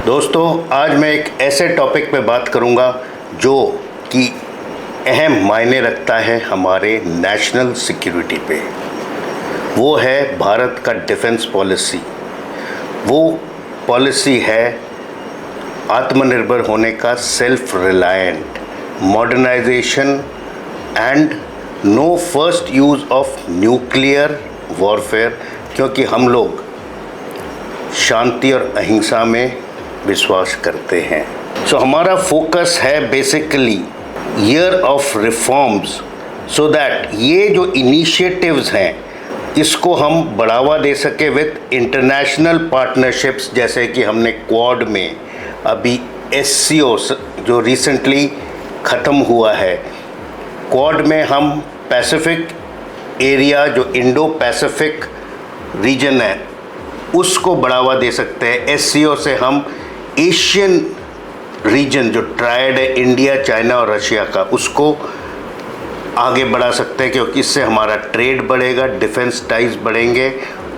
दोस्तों, आज मैं एक ऐसे टॉपिक पे बात करूंगा जो कि अहम मायने रखता है हमारे नेशनल सिक्योरिटी पे। वो है भारत का डिफेंस पॉलिसी। वो पॉलिसी है आत्मनिर्भर होने का, self reliant, modernization and no first use of nuclear warfare, क्योंकि हम लोग शांति और अहिंसा में विश्वास करते हैं। सो हमारा फोकस है basically year of reforms, so that ये जो इनिशिएटिव्स हैं इसको हम बढ़ावा दे सके विद इंटरनेशनल पार्टनरशिप्स, जैसे कि हमने क्वाड में अभी SCO जो रिसेंटली ख़त्म हुआ है, क्वाड में हम पैसिफिक एरिया जो इंडो पैसिफिक रीजन है उसको बढ़ावा दे सकते हैं। SCO से हम एशियन रीजन जो ट्रायड है, इंडिया, चाइना और रशिया का, उसको आगे बढ़ा सकते हैं, क्योंकि इससे हमारा ट्रेड बढ़ेगा, डिफेंस टाइज बढ़ेंगे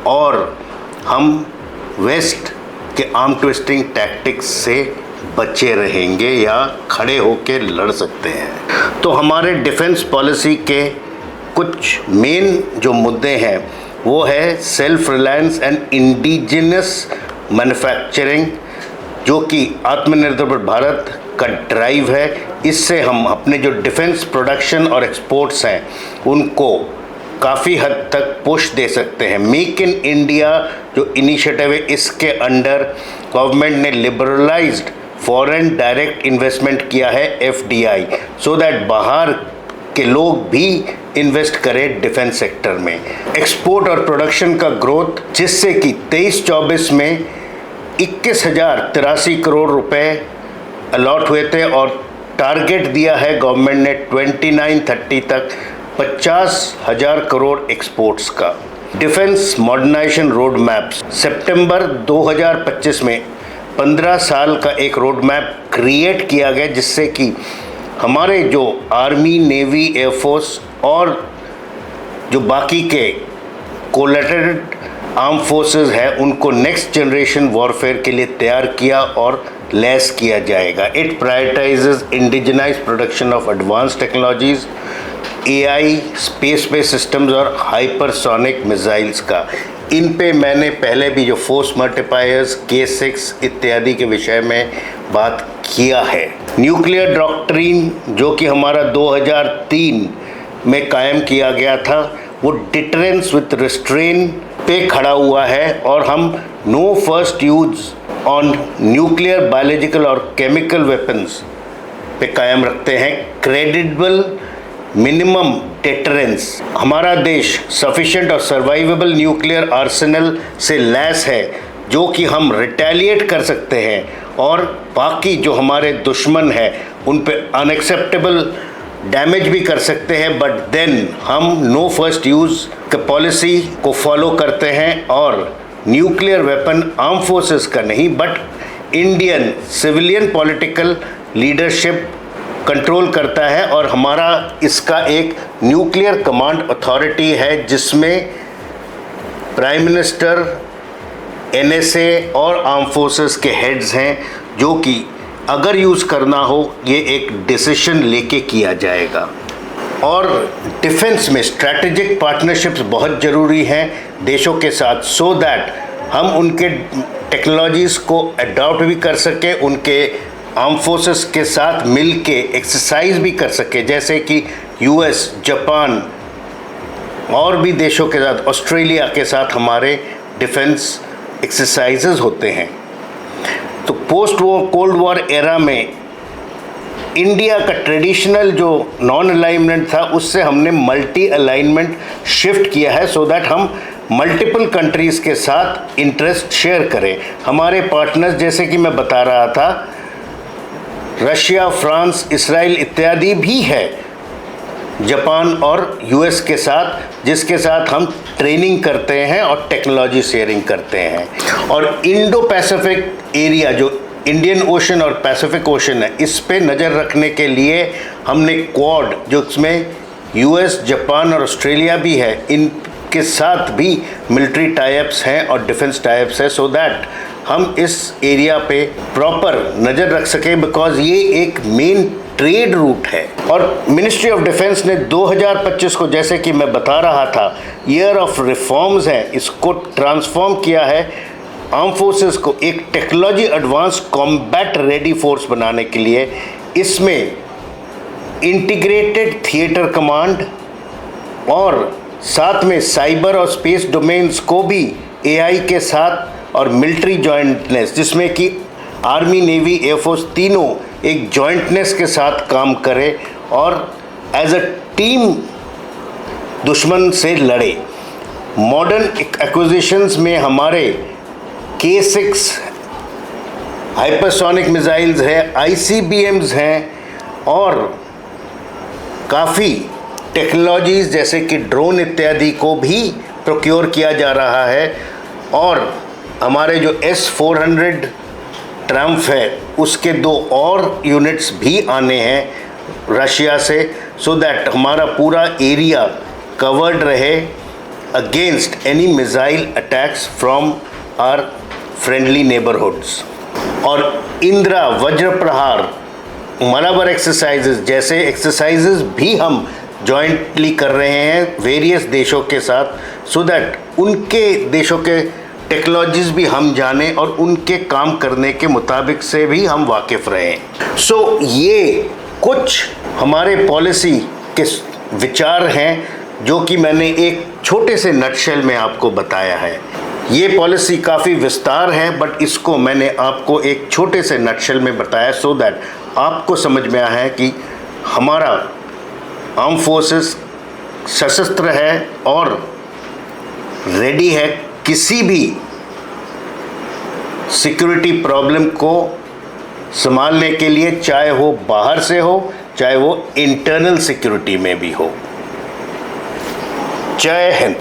और हम वेस्ट के आर्म ट्विस्टिंग टैक्टिक्स से बचे रहेंगे या खड़े होकर लड़ सकते हैं। तो हमारे डिफेंस पॉलिसी के कुछ मेन जो मुद्दे हैं वो है self reliance and indigenous manufacturing, जो कि आत्मनिर्भर भारत का ड्राइव है। इससे हम अपने जो डिफेंस प्रोडक्शन और एक्सपोर्ट्स हैं उनको काफ़ी हद तक पुश दे सकते हैं। मेक इन इंडिया जो इनिशिएटिव है, इसके अंडर गवर्नमेंट ने लिबरलाइज्ड फॉरेन डायरेक्ट इन्वेस्टमेंट किया है, FDI, सो दैट बाहर के लोग भी इन्वेस्ट करें डिफेंस सेक्टर में। एक्सपोर्ट और प्रोडक्शन का ग्रोथ, जिससे कि 23-24 में 21,083 करोड़ रुपए अलॉट हुए थे और टारगेट दिया है गवर्नमेंट ने 29-30 तक 50,000 करोड़ एक्सपोर्ट्स का। डिफेंस मॉडर्नाइजेशन रोड मैप सितंबर 2025 में 15 साल का एक रोड मैप क्रिएट किया गया, जिससे कि हमारे जो आर्मी, नेवी, एयरफोर्स और जो बाकी के कोलैटरल आर्म फोर्सेस है उनको नेक्स्ट जनरेशन वॉरफेयर के लिए तैयार किया और लैस किया जाएगा। It prioritises indigenise production of advanced technologies, AI, space based systems और हाइपरसोनिक मिसाइल्स का। इन पे मैंने पहले भी जो फोर्स मल्टीप्लायर्स, K6 इत्यादि के विषय में बात किया है। न्यूक्लियर डॉक्ट्रिन जो कि हमारा 2003 में कायम किया गया था, वो डिटरेंस विथ रिस्ट्रेन पे खड़ा हुआ है और हम no first use on nuclear, biological और केमिकल वेपन्स पे कायम रखते हैं। क्रेडिबल मिनिमम डिटरेंस, हमारा देश सफिशिएंट और सर्वाइवेबल न्यूक्लियर आर्सेनल से लैस है जो कि हम रिटेलिएट कर सकते हैं और बाकी जो हमारे दुश्मन हैं उन पे अनएक्सेप्टेबल डैमेज भी कर सकते हैं। बट देन हम नो फर्स्ट यूज़ के पॉलिसी को फॉलो करते हैं और न्यूक्लियर वेपन आर्म फोर्सेस का नहीं but Indian civilian political leadership control करता है और हमारा इसका एक न्यूक्लियर कमांड अथॉरिटी है, जिसमें प्राइम मिनिस्टर, NSA और आर्म फोर्सेस के हेड्स हैं, जो कि अगर यूज़ करना हो ये एक डिसीजन लेके किया जाएगा। और डिफेंस में स्ट्रैटेजिक पार्टनरशिप्स बहुत ज़रूरी हैं देशों के साथ, सो दैट हम उनके टेक्नोलॉजीज़ को अडॉप्ट भी कर सके, उनके आर्म फोर्सेस के साथ मिल के एक्सरसाइज भी कर सके, जैसे कि US, जापान और भी देशों के साथ, ऑस्ट्रेलिया के साथ हमारे डिफेंस एक्सरसाइजेज होते हैं। तो post war cold war era में इंडिया का ट्रेडिशनल जो नॉन अलाइनमेंट था उससे हमने मल्टी अलाइनमेंट शिफ्ट किया है, सो दैट हम मल्टीपल कंट्रीज़ के साथ इंटरेस्ट शेयर करें। हमारे पार्टनर्स, जैसे कि मैं बता रहा था, रशिया, फ्रांस, इसराइल इत्यादि भी है, जापान और US के साथ, जिसके साथ हम ट्रेनिंग करते हैं और टेक्नोलॉजी शेयरिंग करते हैं। और इंडो पैसिफिक एरिया जो इंडियन ओशन और पैसिफिक ओशन है, इस पे नज़र रखने के लिए हमने क्वाड, जो इसमें US, जापान और ऑस्ट्रेलिया भी है, इन के साथ भी मिलिट्री टाइप्स हैं और डिफेंस टाइप्स है, सो दैट हम इस एरिया पे प्रॉपर नज़र रख सकें, बिकॉज ये एक मेन ट्रेड रूट है। और मिनिस्ट्री ऑफ डिफेंस ने 2025 को, जैसे कि मैं बता रहा था, ईयर ऑफ रिफॉर्म्स है, इसको ट्रांसफॉर्म किया है आर्म फोर्सेस को एक technology advance combat ready force बनाने के लिए। इसमें इंटीग्रेटेड थिएटर कमांड और साथ में साइबर और स्पेस डोमेन्स को भी एआई के साथ और मिलिट्री जॉइंटनेस, जिसमें कि आर्मी, नेवी, एयरफोर्स तीनों एक जॉइंटनेस के साथ काम करे और एज अ टीम दुश्मन से लड़े। मॉडर्न एक्विजिशंस में हमारे K6 हाइपरसोनिक मिसाइल्स है, ICBMs हैं और काफ़ी टेक्नोलॉजीज़ जैसे कि ड्रोन इत्यादि को भी प्रोक्योर किया जा रहा है। और हमारे जो S-400 ट्रम्फ है उसके 2 और यूनिट्स भी आने हैं रशिया से, सो दैट हमारा पूरा एरिया कवर्ड रहे against any missile attacks from our friendly neighbourhoods. और इंद्रा, वज्र प्रहार, मलाबर एक्सरसाइजेज जैसे एक्सरसाइजेज भी हम जॉइंटली कर रहे हैं वेरियस देशों के साथ, सो दैट उनके देशों के टेक्नोलॉजीज़ भी हम जानें और उनके काम करने के मुताबिक से भी हम वाकिफ़ रहें। सो ये कुछ हमारे पॉलिसी के विचार हैं जो कि मैंने एक छोटे से नटशेल में आपको बताया है। ये पॉलिसी काफ़ी विस्तार है, बट इसको मैंने आपको एक छोटे से नटशेल में बताया सो दैट आपको समझ में आया है कि हमारा आर्म फोर्सेस सशस्त्र है और रेडी है किसी भी सिक्योरिटी प्रॉब्लम को संभालने के लिए, चाहे वो बाहर से हो चाहे वो इंटरनल सिक्योरिटी में भी हो। जय हिंद।